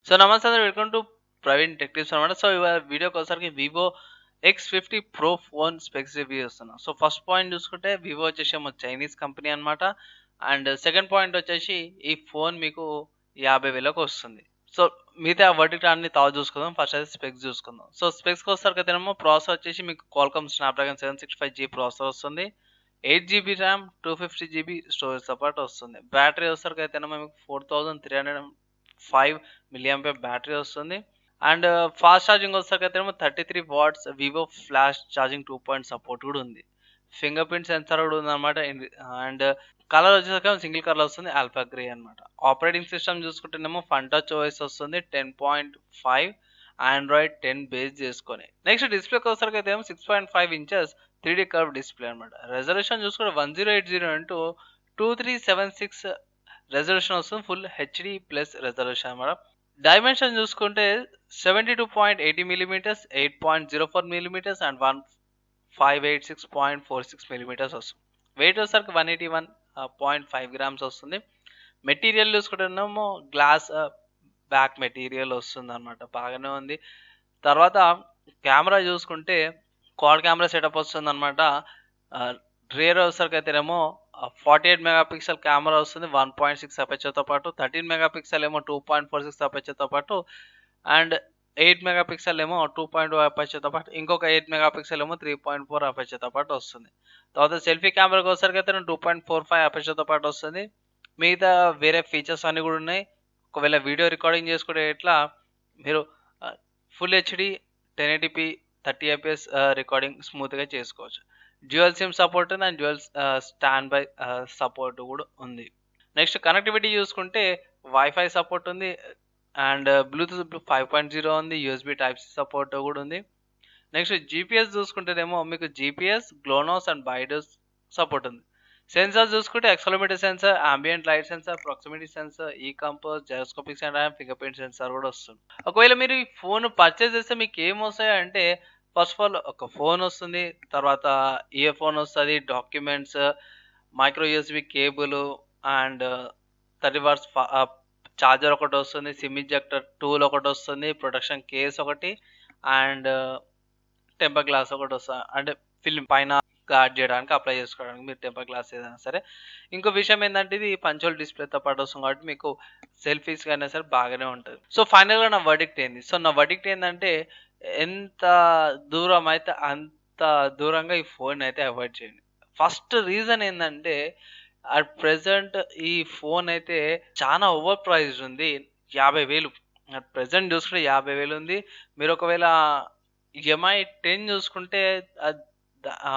So నమస్తే అందరూ, welcome to Praveen tech tips అనమాట. సో ఇవాళ వీడియోకి వచ్చేసరికి Vivo x50 pro phone specs review చేస్తున్నాం. సో ఫస్ట్ పాయింట్ చూసుకుంటే వివో వచ్చేసి ఏమో చైనీస్ కంపెనీ అనమాట. అండ్ సెకండ్ పాయింట్ వచ్చేసి ఈ ఫోన్ మీకు 50,000కి వస్తుంది. సో మిగతా వర్టికల్ అన్ని తర్వాత చూసుకుందాం. ఫస్ట్ అయితే స్పెక్స్ చూసుకుందాం. సో స్పెక్స్కి వచ్చేసరికి ప్రాసెసర్ వచ్చేసి మీకు క్వాల్కామ్ స్నాప్డ్రాగన్ 765G ప్రాసెసర్ వస్తుంది. 8 GB RAM, 250 GB storage support వస్తుంది. బ్యాటరీ వచ్చేసరికి అయితే మీకు 4305 mAh బ్యాటరీ వస్తుంది. అండ్ ఫాస్ట్ ఛార్జింగ్ వచ్చేసరికి అయితే 33 watts Vivo flash charging 2 support కూడా ఉంది. ఫింగర్ ప్రింట్ సెన్సార్ కూడా ఉందన్నమాట. అండ్ కలర్ వచ్చేసరికి సింగిల్ కలర్ వస్తుంది, ఆల్ఫా గ్రే అనమాట. ఆపరేటింగ్ సిస్టమ్ చూసుకుంటేనేమో ఫన్ టచ్ ఓఎస్ వస్తుంది 10.5, ఆండ్రాయిడ్ 10 బేస్ చేసుకొని. నెక్స్ట్ డిస్ప్లేకి వచ్చేసరికి అయితే 6.5 ఇంచెస్ 3D కర్వ్ డిస్ప్లే అనమాట. రెజల్యూషన్ చూసుకుంటే 1080x2376 రెజల్యూషన్ వస్తుంది. ఫుల్ హెచ్డి ప్లస్ రెజల్యూషన్ అనమాట. డైమెన్షన్ చూసుకుంటే 72.80 mm, 8.04 mm అండ్ 1586.46 mm వస్తుంది. వెయిట్ వచ్చేసరికి 181.5 grams వస్తుంది. మెటీరియల్ చూసుకుంటేనేమో గ్లాస్ బ్యాక్ మెటీరియల్ వస్తుంది అనమాట, బాగానే ఉంది. తర్వాత కెమెరా చూసుకుంటే క్వాడ్ కెమెరా సెటప్ వస్తుంది అనమాట. రియర్ వచ్చేసరికి అయితేనేమో 48 మెగాపిక్సెల్ కెమెరా వస్తుంది 1.6 అపర్చర్తో పాటు. 13 మెగాపిక్సెల్ ఏమో 2.46 అపర్చర్తో పాటు. అండ్ 8 మెగాపిక్సెల్ ఏమో 2.2 అపర్చర్తో పాటు. ఇంకొక 8 మెగాపిక్సెల్ ఏమో 3.4 అపర్చర్తో పాటు వస్తుంది. తర్వాత సెల్ఫీ కెమెరాకి వచ్చేసరికి అయితే 2.45 అపర్చర్తో పాటు వస్తుంది. మిగతా వేరే ఫీచర్స్ అన్నీ కూడా ఉన్నాయి. ఒకవేళ వీడియో రికార్డింగ్ చేసుకుంటే ఇట్లా మీరు full HD 1080p 30 fps recording స్మూత్గా చేసుకోవచ్చు. డ్యూయల్ సిమ్ సపోర్ట్ ఉంది and dual stand by support కూడా ఉంది. నెక్స్ట్ కనెక్టివిటీ చూసుకుంటే వైఫై సపోర్ట్ ఉంది అండ్ బ్లూటూత్ 5.0 ఉంది, యూఎస్బి టైప్ సి సపోర్ట్ కూడా ఉంది. నెక్స్ట్ జీపీఎస్ చూసుకుంటేనేమో మీకు GPS, GLONASS and BeiDou support ఉంది. సెన్సార్ చూసుకుంటే accelerometer sensor, ambient light sensor, proximity sensor, E compass, gyroscopic sensor, fingerprint sensor కూడా వస్తుంది. ఒకవేళ మీరు ఈ ఫోన్ పర్చేస్ చేస్తే మీకు ఏం వస్తాయి అంటే, ఫస్ట్ ఆఫ్ ఆల్ ఒక ఫోన్ వస్తుంది, తర్వాత ఇయర్ ఫోన్ వస్తుంది, documents, micro USB cable and 30 watts charger ఒకటి వస్తుంది, సిమ్ ఇంజెక్టర్ టూల్ ఒకటి వస్తుంది, ప్రొటెక్షన్ కేస్ ఒకటి అండ్ టెంపర్ గ్లాస్ ఒకటి వస్తుంది. అంటే ఫిల్మ్ పైన గార్డ్ చేయడానికి, అప్లై చేసుకోవడానికి మీరు టెంపర్ గ్లాస్ ఏదైనా సరే. ఇంకో విషయం ఏంటంటే ఇది పంచోల్ డిస్ప్లేతో పాటు వస్తుంది కాబట్టి మీకు సెల్ఫీస్ అయినా సరే బాగానే ఉంటుంది. సో ఫైనల్గా నా వర్డిక్ట్ ఏంది? సో నా వర్డిక్ట్ ఏంటంటే, ఎంత దూరం అయితే అంత దూరంగా ఈ ఫోన్ అయితే అవాయిడ్ చేయండి. ఫస్ట్ రీజన్ ఏంటంటే, అట్ ప్రెసెంట్ ఈ ఫోన్ అయితే చాలా ఓవర్ ప్రైస్డ్ ఉంది. 50,000 అట్ ప్రెసెంట్ చూసుకుంటే 50,000 ఉంది. మీరు ఒకవేళ ఎంఐ 10 చూసుకుంటే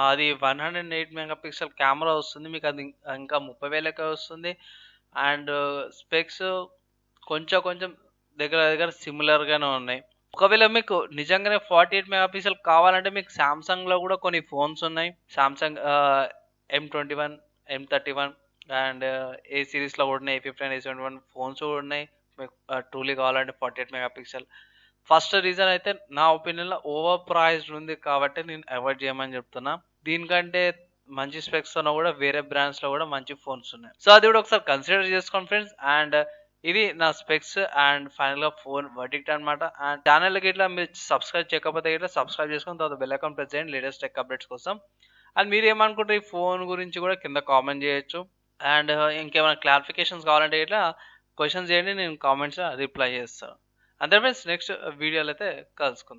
అది 108 మెగాపిక్సెల్ కెమెరా వస్తుంది. మీకు అది ఇంకా 30,000కే వస్తుంది. అండ్ స్పెక్స్ కొంచెం దగ్గర దగ్గర సిమిలర్గానే ఉన్నాయి. ఒకవేళ మీకు నిజంగానే 48 మెగాపిక్సెల్ కావాలంటే మీకు సామ్సంగ్లో కూడా కొన్ని ఫోన్స్ ఉన్నాయి. సామ్సంగ్ M21, M31 అండ్ ఏ సిరీస్లో కూడా ఉన్నాయి. A50 A71 ఫోన్స్ కూడా ఉన్నాయి. మీకు ట్రూలీ కావాలంటే 48 మెగాపిక్సెల్. ఫస్ట్ రీజన్ అయితే నా ఒపీనియన్లో ఓవర్ ప్రైస్డ్ ఉంది కాబట్టి నేను అవాయిడ్ చేయమని చెప్తున్నా. దీనికంటే మంచి స్పెక్స్ ఉన్నా కూడా వేరే బ్రాండ్స్లో కూడా మంచి ఫోన్స్ ఉన్నాయి. సో అది కూడా ఒకసారి కన్సిడర్ చేసుకోండి ఫ్రెండ్స్. అండ్ ఇది నా స్పెక్స్ అండ్ ఫైనల్గా ఫోన్ వర్డిక్ట్ అనమాట. అండ్ ఛానల్కి ఇట్లా మీరు సబ్స్క్రైబ్ చేయకపోతే ఇట్లా సబ్స్క్రైబ్ చేసుకుని తర్వాత బెల్ ఐకాన్ ప్రెస్ చేయండి లేటెస్ట్ టెక్ అప్డేట్స్ కోసం. అండ్ మీరు ఏమనుకుంటారు ఈ ఫోన్ గురించి కూడా కింద కామెంట్ చేయొచ్చు. అండ్ ఇంకేమైనా క్లారిఫికేషన్స్ కావాలంటే ఇట్లా క్వశ్చన్స్ చేయండి, నేను కామెంట్స్ రిప్లై చేస్తాను. అంతే ఫ్రెండ్స్, నెక్స్ట్ వీడియోలో అయితే కలుసుకుందాం.